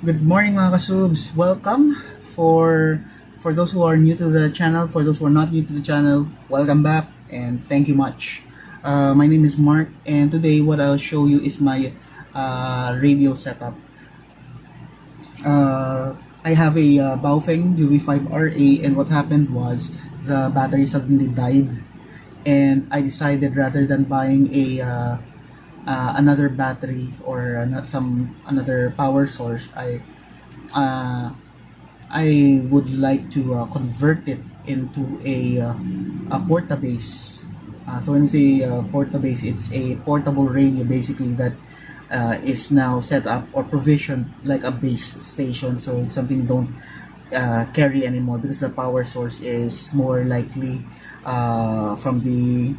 Good morning mga kasubs. Welcome for those who are new to the channel, for those who are not new to the channel, welcome back and thank you much. My name is Mark and today what I'll show you is my radio setup. I have a Baofeng UV-5RA, and what happened was the battery suddenly died, and I decided rather than buying a another battery or another power source, uh, I would like to convert it into a Portabase. So when we say Portabase, it's a portable radio basically that is now set up or provisioned like a base station. So it's something you don't carry anymore because the power source is more likely from the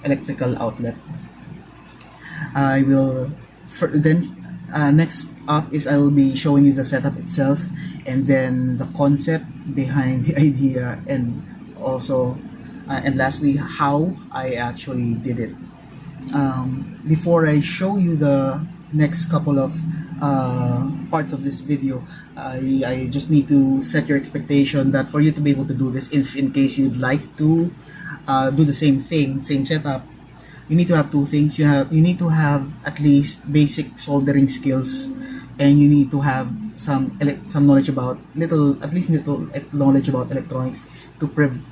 electrical outlet. I will then next up is I will be showing you the setup itself, and then the concept behind the idea, and also and lastly how I actually did it. Before I show you the next couple of parts of this video, I just need to set your expectation that for you to be able to do this, if in case you'd like to do the same thing, same setup, you need to have two things. You need to have at least basic soldering skills, and you need to have some knowledge about little knowledge about electronics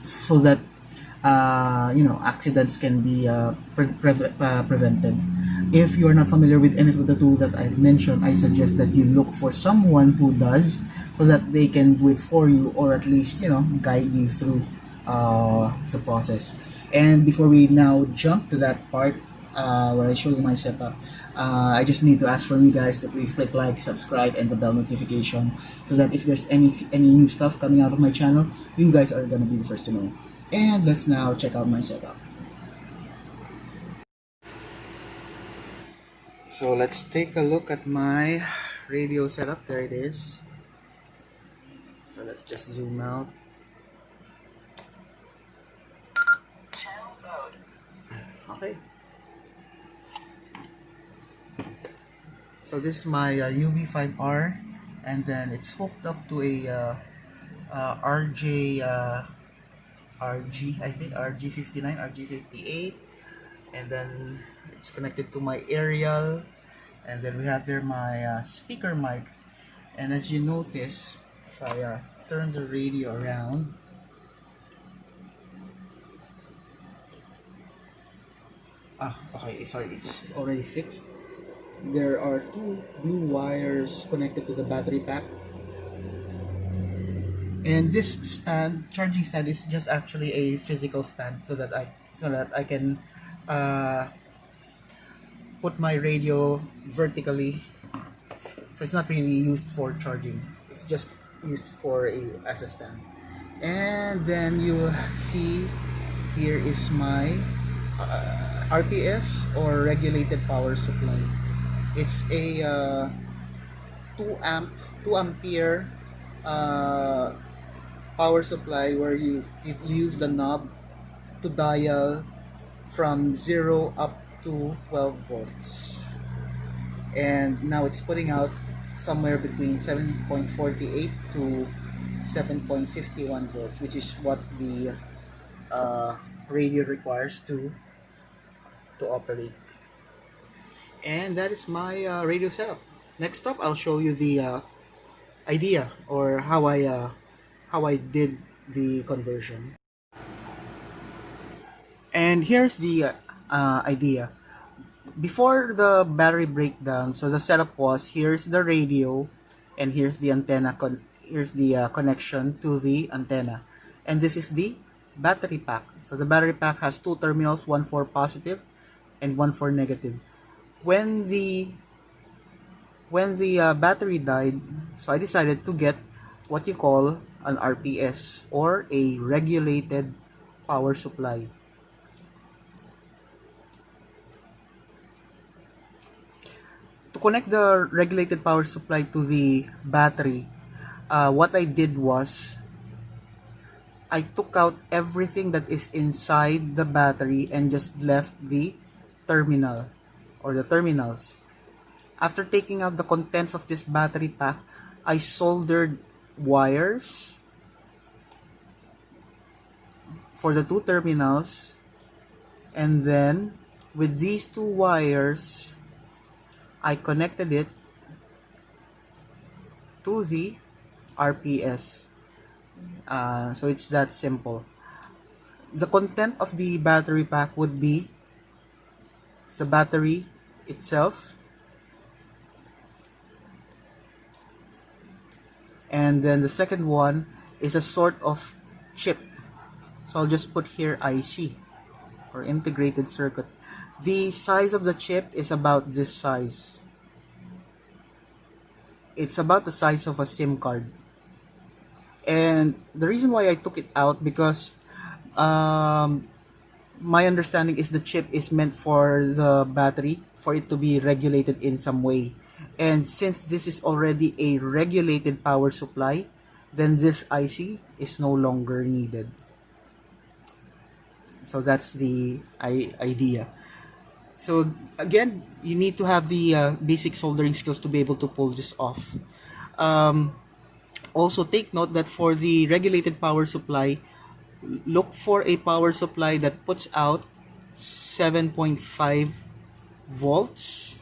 so that accidents can be prevented. If you are not familiar with any of the two that I've mentioned, I suggest that you look for someone who does, so that they can do it for you, or at least guide you through the process. And before we now jump to that part where I show you my setup, I just need to ask from you guys to please click like, subscribe, and the bell notification, so that if there's any new stuff coming out of my channel, you guys are gonna be the first to know. And let's now check out my setup. So let's take a look at my radio setup. There it is. So let's just zoom out. Okay. So this is my UV-5R, and then it's hooked up to a RG, I think RG59, RG58, and then it's connected to my aerial, and then we have there my speaker mic. And as you notice, if I turn the radio around, okay, sorry, it's already fixed. There are two blue wires connected to the battery pack, and this charging stand is just actually a physical stand, so that I can put my radio vertically. So it's not really used for charging, it's just used for as a stand. And then you see here is my RPS, or regulated power supply. It's a 2 ampere power supply, where you use the knob to dial from 0 up to 12 volts, and now it's putting out somewhere between 7.48 to 7.51 volts, which is what the radio requires to operate. And that is my radio setup. Next up, I'll show you the idea, or how I did the conversion. And here's the idea. Before the battery breakdown, so the setup was, here's the radio, and here's the antenna. Here's the connection to the antenna, and this is the battery pack. So the battery pack has two terminals, one for positive and one for negative. When the battery died, so I decided to get what you call an RPS, or a regulated power supply. To connect the regulated power supply to the battery, what I did was I took out everything that is inside the battery and just left the terminal, or the terminals. After taking out the contents of this battery pack, I soldered wires for the two terminals, and then with these two wires I connected it to the RPS. So it's that simple. The content of the battery pack would be the battery itself, and then the second one is a sort of chip. So I'll just put here IC, or integrated circuit. The size of the chip is about this size. It's about the size of a SIM card. And the reason why I took it out, because my understanding is the chip is meant for the battery, for it to be regulated in some way. And since this is already a regulated power supply, then this IC is no longer needed. So that's the idea. So again, you need to have the basic soldering skills to be able to pull this off. Also take note that for the regulated power supply, look for a power supply that puts out 7.5 volts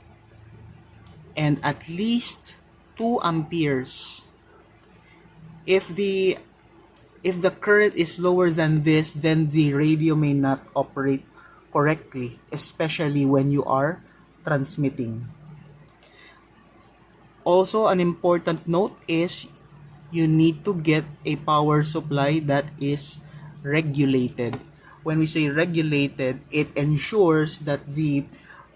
and at least 2 amperes. If the current is lower than this, then the radio may not operate correctly, especially when you are transmitting. Also, an important note is you need to get a power supply that is regulated. When we say regulated, it ensures that the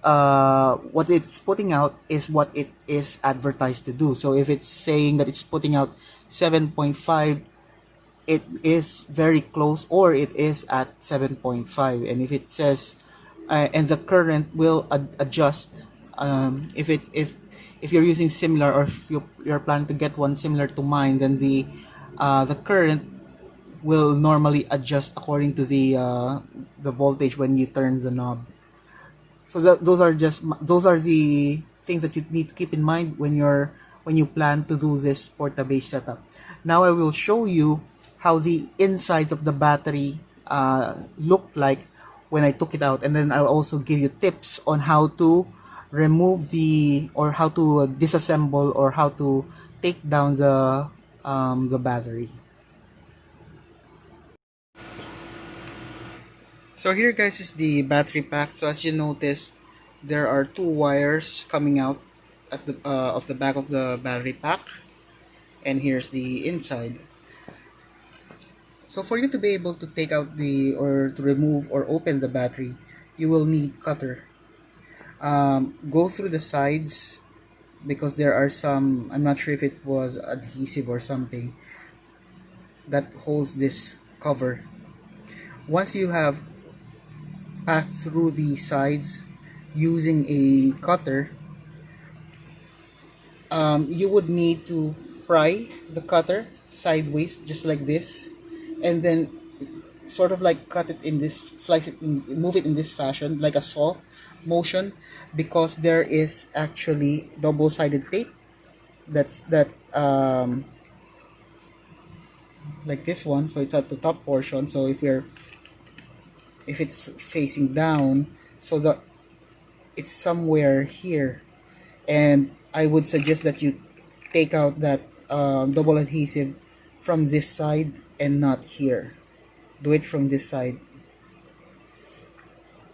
what it's putting out is what it is advertised to do. So if it's saying that it's putting out 7.5, it is very close, or it is at 7.5. And if it says and the current will adjust, if you're using similar, or if you're planning to get one similar to mine, then the current will normally adjust according to the voltage when you turn the knob. So those are the things that you need to keep in mind when you plan to do this Portabase setup. Now I will show you how the insides of the battery looked like when I took it out, and then I'll also give you tips on how to remove or how to disassemble, or how to take down the battery. So here, guys, is the battery pack. So as you notice, there are two wires coming out at the of the back of the battery pack, and here's the inside. So for you to be able to take out or to remove or open the battery, you will need cutter. Go through the sides, because there are some, I'm not sure if it was adhesive or something, that holds this cover. Once you have passed through the sides using a cutter, you would need to pry the cutter sideways, just like this, and then sort of like cut it in this, slice it, move it in this fashion, like a saw motion, because there is actually double-sided tape that like this one. So it's at the top portion. So if it's facing down, so that it's somewhere here, and I would suggest that you take out that double adhesive from this side and not here. Do it from this side,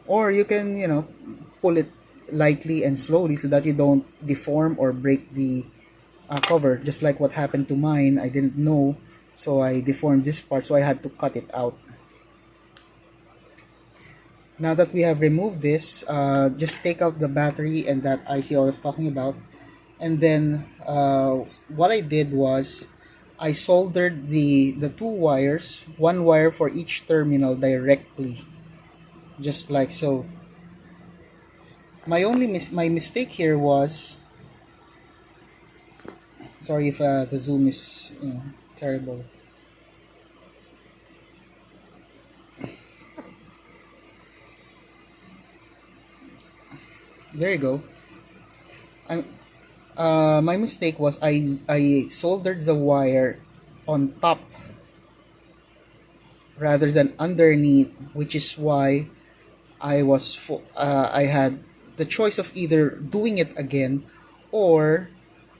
or you can pull it lightly and slowly so that you don't deform or break the cover, just like what happened to mine. I didn't know, so I deformed this part, so I had to cut it out. Now that we have removed this, just take out the battery and that IC I was talking about, and then what I did was I soldered the two wires, one wire for each terminal directly, just like so. My mistake here was, sorry if the zoom is terrible. There you go. My mistake was I soldered the wire on top rather than underneath, which is why I had the choice of either doing it again or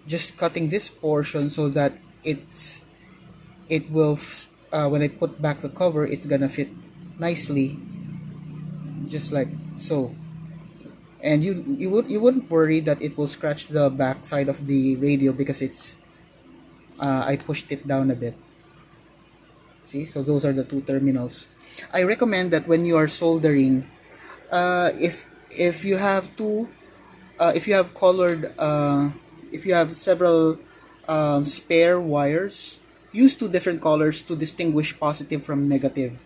just cutting this portion so that it will when I put back the cover, it's gonna fit nicely, just like so. And you wouldn't worry that it will scratch the back side of the radio because it's I pushed it down a bit. See, so those are the two terminals. I recommend that when you are soldering, if you have two, if you have colored, if you have several spare wires, use two different colors to distinguish positive from negative.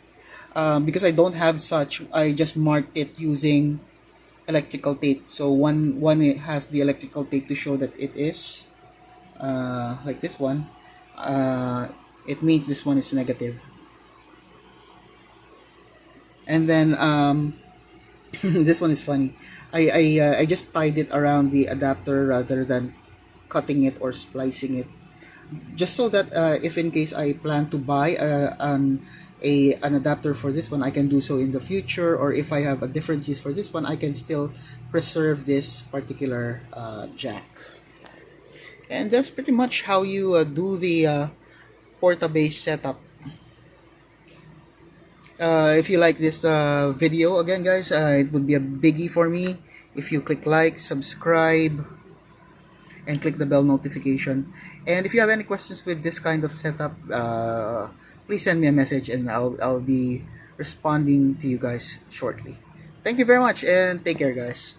Because I don't have such, I just marked it using electrical tape. So one it has the electrical tape to show that it is like this one. It means this one is negative. And then this one is funny. I just tied it around the adapter rather than cutting it or splicing it, just so that if in case I plan to buy an adapter for this one, I can do so in the future, or if I have a different use for this one, I can still preserve this particular jack. And that's pretty much how you do the Portabase setup. If you like this video, again guys, it would be a biggie for me if you click like, subscribe, and click the bell notification. And if you have any questions with this kind of setup, please send me a message and I'll be responding to you guys shortly. Thank you very much and take care guys.